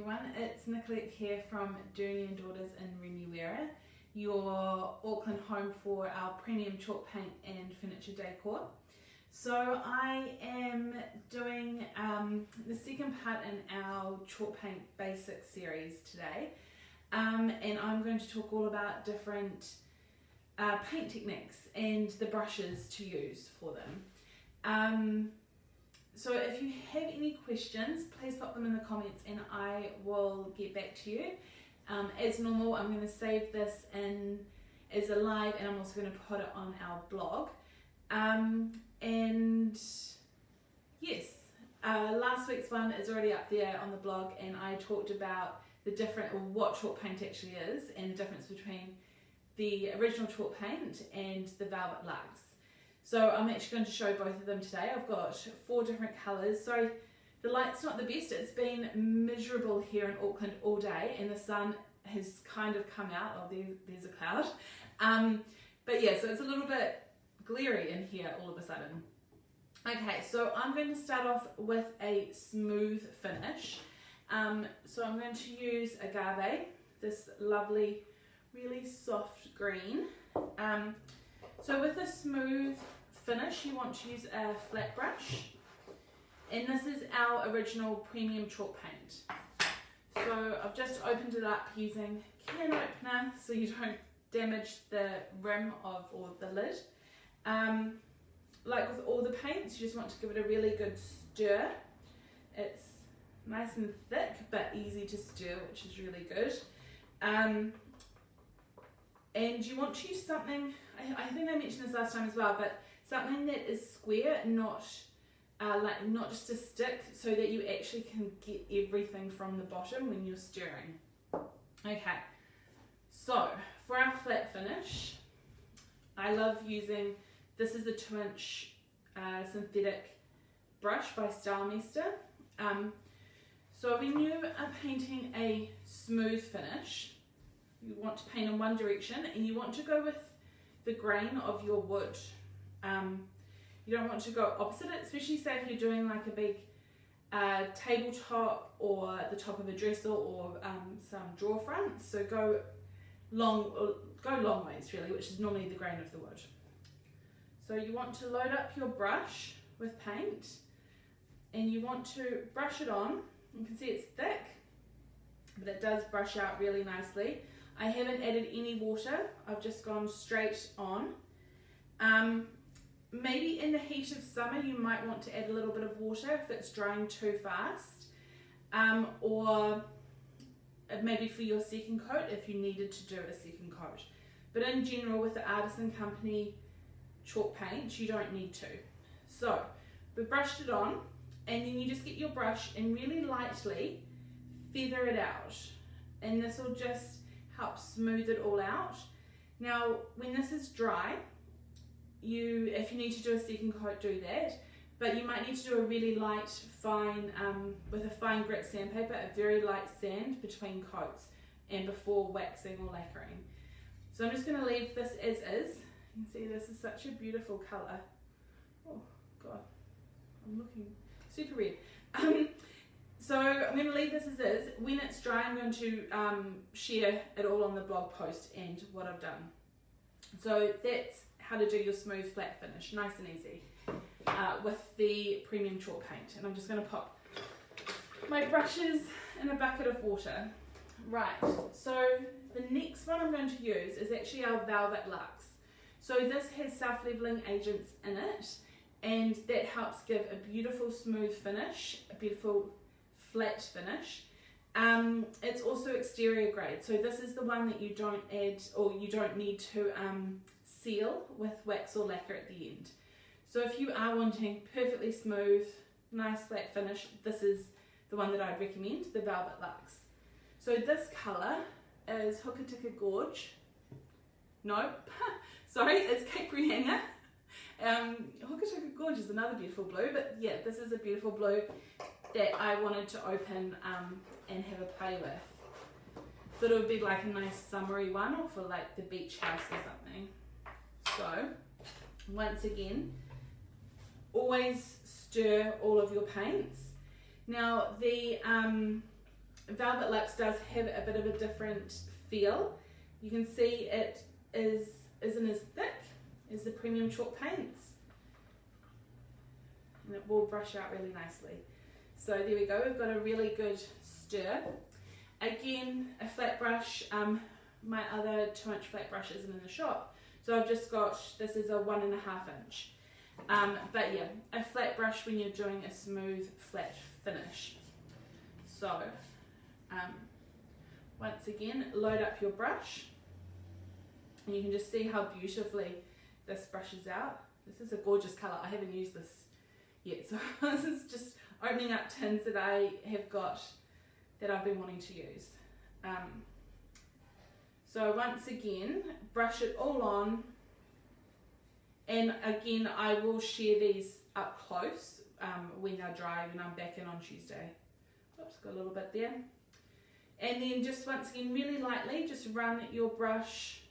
everyone, it's Nicolette here from Dooney and Daughters in Remuera, your Auckland home for our premium chalk paint and furniture decor. So I am doing the second part in our chalk paint basics series today, and I'm going to talk all about different paint techniques and the brushes to use for them. So if you have any questions, please pop them in the comments and I will get back to you. As normal, I'm going to save this in as a live, and I'm also going to put it on our blog. And yes, last week's one is already up there on the blog, and I talked about the different, or what chalk paint actually is, and the difference between the original chalk paint and the Velvet Luxe. So I'm actually going to show both of them today. I've got 4 different colours. Sorry, the light's not the best. It's been miserable here in Auckland all day, and the sun has kind of come out. Oh, there's a cloud. But yeah, so it's a little bit glary in here all of a sudden. Okay, so I'm going to start off with a smooth finish. So I'm going to use agave, this lovely, really soft green. So with a smooth finish, you want to use a flat brush, and this is our original premium chalk paint. So I've just opened it up using can opener so you don't damage the rim of, or the lid. Like with all the paints, you just want to give it a really good stir. It's nice and thick but easy to stir, which is really good. And you want to use something, I think I mentioned this last time as well, but something that is square, not just a stick, so that you actually can get everything from the bottom when you're stirring. Okay, so for our flat finish, I love using, this is a 2-inch synthetic brush by Staalmeester. So when you are painting a smooth finish, you want to paint in one direction, and you want to go with the grain of your wood. You don't want to go opposite it, especially say if you're doing like a big tabletop or the top of a dresser or some drawer fronts. So go long ways really, which is normally the grain of the wood. So you want to load up your brush with paint, and you want to brush it on. You can see it's thick, but it does brush out really nicely. I haven't added any water, I've just gone straight on. Maybe in the heat of summer you might want to add a little bit of water if it's drying too fast, or maybe for your second coat if you needed to do a second coat. But in general, with the Artisan Company chalk paint, you don't need to. So we've brushed it on, and then you just get your brush and really lightly feather it out, and this will just help smooth it all out. Now when this is dry, if you need to do a second coat, do that, but you might need to do a really light, fine, with a fine grit sandpaper, a very light sand between coats and before waxing or lacquering. So I'm just going to leave this as is. You can see this is such a beautiful colour. Oh god, I'm looking super red. So I'm going to leave this as is. When it's dry, I'm going to share it all on the blog post and what I've done. So that's how to do your smooth flat finish, nice and easy, with the premium chalk paint. And I'm just going to pop my brushes in a bucket of water. Right, so the next one I'm going to use is actually our Velvet Luxe. So this has self-leveling agents in it, and that helps give a beautiful smooth finish, a beautiful flat finish. It's also exterior grade, so this is the one that you don't add, or you don't need to seal with wax or lacquer at the end. So if you are wanting perfectly smooth, nice flat finish, this is the one that I'd recommend, the Velvet Luxe. So this colour is Hokitika Gorge. No, sorry, it's Cape Rehanga. Hokitika Gorge is another beautiful blue, but yeah, this is a beautiful blue that I wanted to open and have a play with. Thought it would be like a nice summery one, or for like the beach house or something. So once again, always stir all of your paints. Now the Velvet Luxe does have a bit of a different feel. You can see it isn't as thick as the premium chalk paints, and it will brush out really nicely. So there we go, we've got a really good stir. Again, a flat brush. My other 2-inch flat brush isn't in the shop, so I've just got, this is a 1.5 inch. But yeah, a flat brush when you're doing a smooth flat finish. So once again, load up your brush, and you can just see how beautifully this brushes out. This is a gorgeous colour. I haven't used this yet, so this is just opening up tins that I have got that I've been wanting to use. So once again, brush it all on, and again I will share these up close when they're dry, when I'm back in on Tuesday. Oops, got a little bit there. And then just once again, really lightly, just run your brush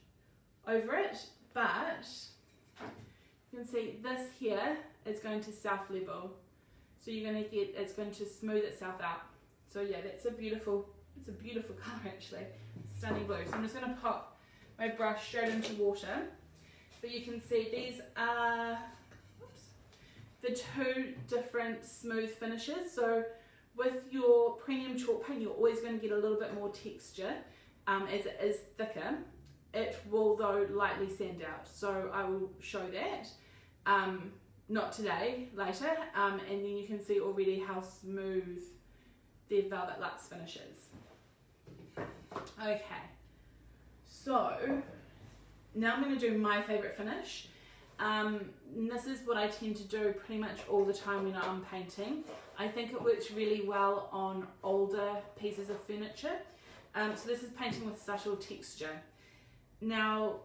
over it, but you can see this here is going to self-level. So you're going to get, it's going to smooth itself out. So yeah, that's a beautiful, it's a beautiful colour actually, stunning blue. So I'm just going to pop my brush straight into water. But you can see these are the two different smooth finishes. So with your premium chalk paint, you're always going to get a little bit more texture as it is thicker. It will though lightly sand out. So I will show that. Not today, later, and then you can see already how smooth the Velvet Luxe finishes. Okay, so now I'm going to do my favourite finish. This is what I tend to do pretty much all the time when I'm painting. I think it works really well on older pieces of furniture. So this is painting with subtle texture. Now,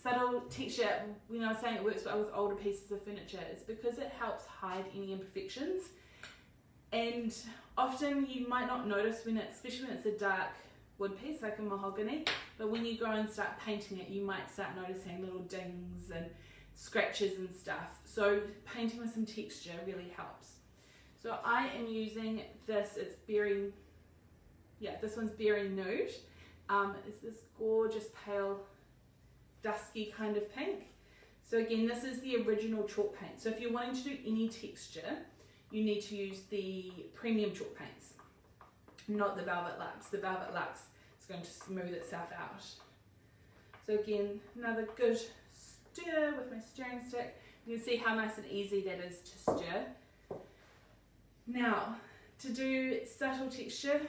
subtle texture, when I was saying it works well with older pieces of furniture, it's because it helps hide any imperfections. And often you might not notice when it's, especially when it's a dark wood piece like a mahogany, but when you go and start painting it, you might start noticing little dings and scratches and stuff. So painting with some texture really helps. So I am using this, it's berry, yeah, this one's berry nude. It's this gorgeous pale dusky kind of pink. So again, this is the original chalk paint. So if you're wanting to do any texture, you need to use the premium chalk paints, not the Velvet Luxe. The Velvet Luxe is going to smooth itself out. So again, another good stir with my stirring stick. You can see how nice and easy that is to stir. Now, to do subtle texture,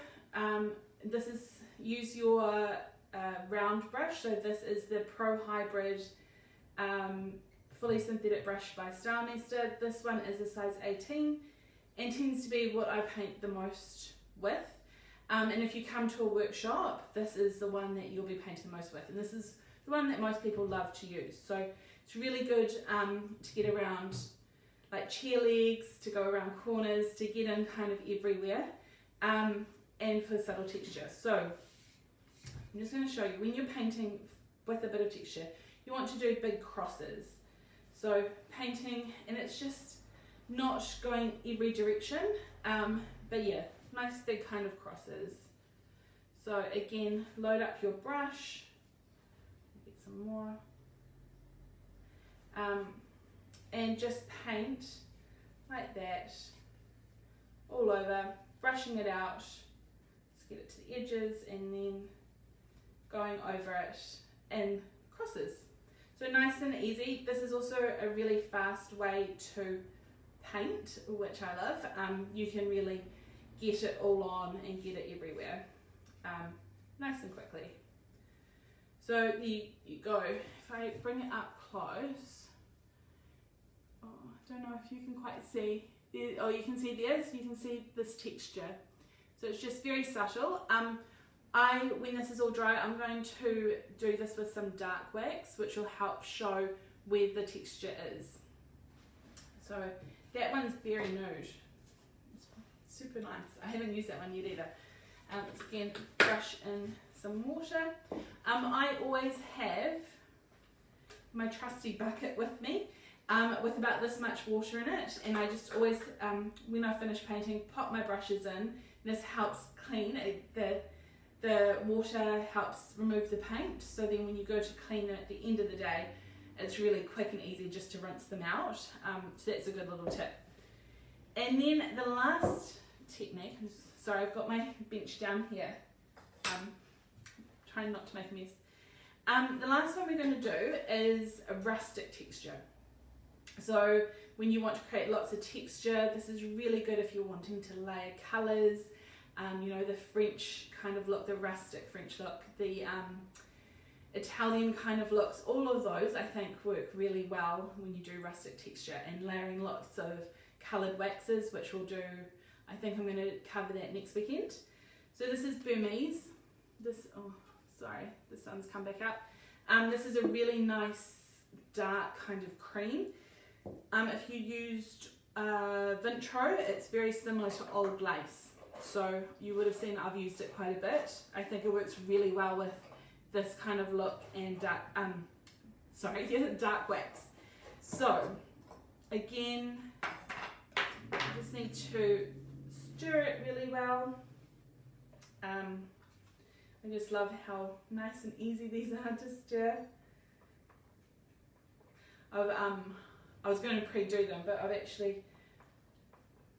this is, use your round brush. So this is the Pro Hybrid fully synthetic brush by Staalmeester. This one is a size 18 and tends to be what I paint the most with. And if you come to a workshop, this is the one that you'll be painting most with, and this is the one that most people love to use. So it's really good to get around like chair legs, to go around corners, to get in kind of everywhere, and for subtle texture. So I'm just going to show you, when you're painting with a bit of texture, you want to do big crosses. So painting, and it's just not going every direction, but yeah, nice big kind of crosses. So again, load up your brush, get some more, and just paint like that all over, brushing it out. Let's get it to the edges and then going over it in crosses. So nice and easy. This is also a really fast way to paint, which I love. You can really get it all on and get it everywhere, nice and quickly. So there you go. If I bring it up close, oh, I don't know if you can quite see. There, oh, you can see this. You can see this texture. So it's just very subtle. When this is all dry, I'm going to do this with some dark wax, which will help show where the texture is. So that one's berry nude. It's super nice. I haven't used that one yet either. Again, brush in some water. I always have my trusty bucket with me, with about this much water in it, and I just always, when I finish painting, pop my brushes in. This helps clean it. The water helps remove the paint, so then when you go to clean them at the end of the day, it's really quick and easy just to rinse them out. So that's a good little tip. And then the last technique, sorry, I've got my bench down here, trying not to make a mess. The last one we're going to do is a rustic texture. So when you want to create lots of texture, this is really good if you're wanting to layer colours, you know, the French kind of look, the rustic French look, the Italian kind of looks, all of those I think work really well when you do rustic texture, and layering lots of coloured waxes, which we'll do, I think I'm going to cover that next weekend. So this is Burmese, oh sorry, the sun's come back up. This is a really nice dark kind of cream. If you used Vintro, it's very similar to old lace, so you would have seen I've used it quite a bit. I think it works really well with this kind of look and dark, dark wax. So again, I just need to stir it really well. I just love how nice and easy these are to stir. I was going to pre-do them, but I've actually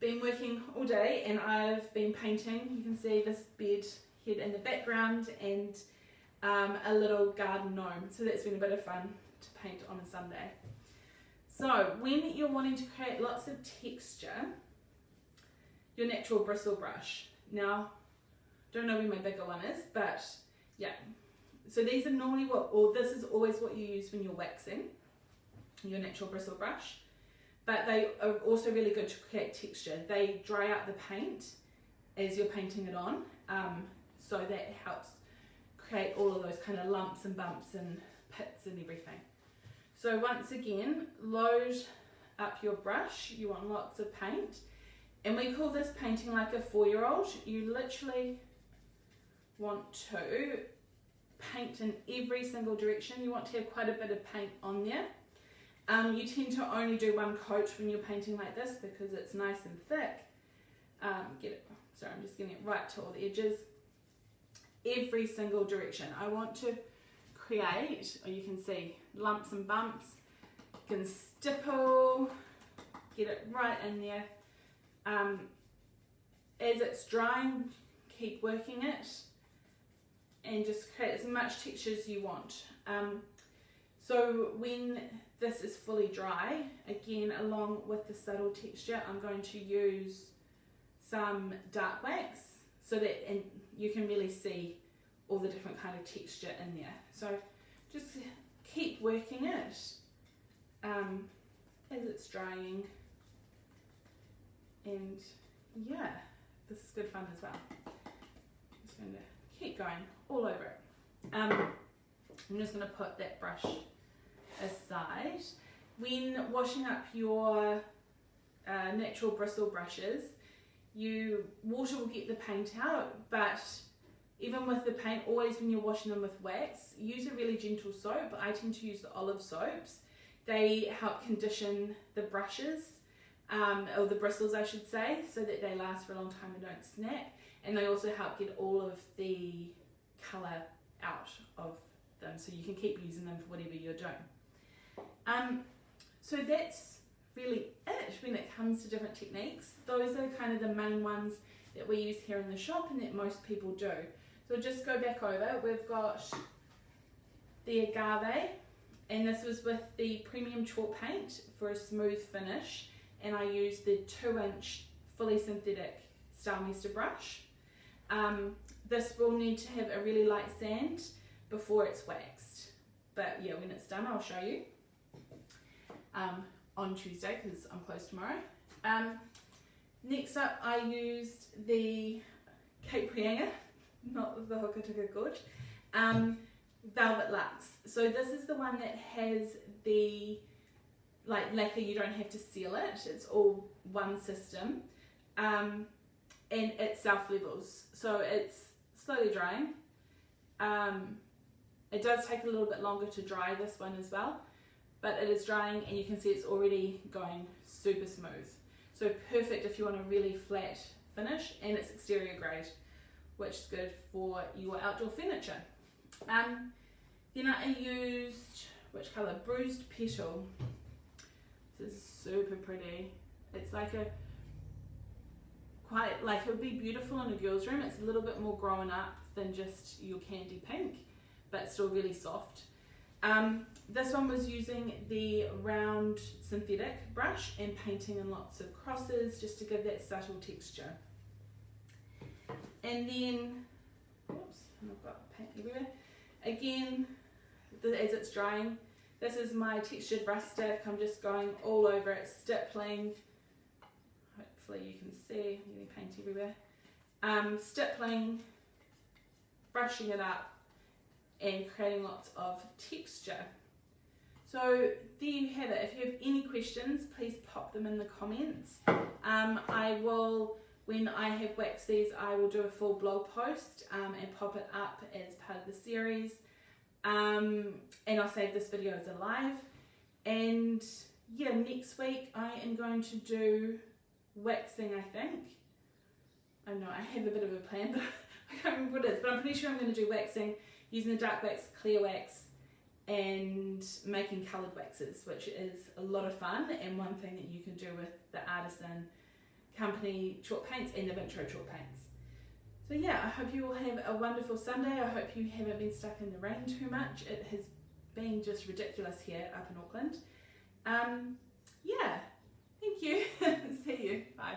been working all day and I've been painting. You can see this bed head in the background and a little garden gnome. So that's been a bit of fun to paint on a Sunday. So when you're wanting to create lots of texture, your natural bristle brush. Now, don't know where my bigger one is, but yeah. So these are normally this is always what you use when you're waxing, your natural bristle brush. But they are also really good to create texture. They dry out the paint as you're painting it on, so that helps create all of those kind of lumps and bumps and pits and everything. So once again, load up your brush. You want lots of paint. And we call this painting like a 4-year-old. You literally want to paint in every single direction. You want to have quite a bit of paint on there. You tend to only do one coat when you're painting like this because it's nice and thick. Sorry, I'm just getting it right to all the edges. Every single direction. I want to create, or you can see, lumps and bumps. You can stipple, get it right in there. As it's drying, keep working it and just create as much texture as you want. So when this is fully dry, again, along with the subtle texture, I'm going to use some dark wax so that you can really see all the different kind of texture in there. So just keep working it as it's drying. And yeah, this is good fun as well. I'm just going to keep going all over it. I'm just going to put that brush aside. When washing up your natural bristle brushes, water will get the paint out, but even with the paint, always when you're washing them with wax, use a really gentle soap. I tend to use the olive soaps. They help condition the brushes, or the bristles I should say, so that they last for a long time and don't snap, and they also help get all of the colour out of them, so you can keep using them for whatever you're doing. So that's really it when it comes to different techniques. Those are kind of the main ones that we use here in the shop and that most people do. So just go back over, we've got the agave, and this was with the premium chalk paint for a smooth finish, and I used the 2-inch fully synthetic Staalmeester brush. This will need to have a really light sand before it's waxed, but yeah, when it's done I'll show you on Tuesday because I'm closed tomorrow. Next up, I used the Cape Reinga, not the Hokitika Gorge, Velvet Luxe. So this is the one that has the lacquer, you don't have to seal it, it's all one system, and it self-levels, so it's slowly drying. It does take a little bit longer to dry, this one as well, but it is drying and you can see it's already going super smooth. So perfect if you want a really flat finish, and it's exterior grade, which is good for your outdoor furniture. Then I used, which colour? Bruised Petal. This is super pretty. It's like a, quite like, it would be beautiful in a girl's room. It's a little bit more grown up than just your candy pink, but still really soft. This one was using the round synthetic brush and painting in lots of crosses just to give that subtle texture. And then, oops, I've got paint everywhere. Again, as it's drying, this is my textured rustic. I'm just going all over it, stippling. Hopefully you can see, I'm getting paint everywhere. Stippling, brushing it up, and creating lots of texture. So there you have it. If you have any questions, please pop them in the comments. I will, when I have waxed these, I will do a full blog post and pop it up as part of the series. And I'll save this video as a live. And yeah, next week I am going to do waxing, I think. I don't know, I have a bit of a plan, but I can't remember what it is. But I'm pretty sure I'm going to do waxing using the dark wax, clear wax, and making coloured waxes, which is a lot of fun, and one thing that you can do with the Artisan Company chalk paints and the Vintro chalk paints. So yeah, I hope you all have a wonderful Sunday. I hope you haven't been stuck in the rain too much. It has been just ridiculous here up in Auckland. Yeah, thank you. See you. Bye.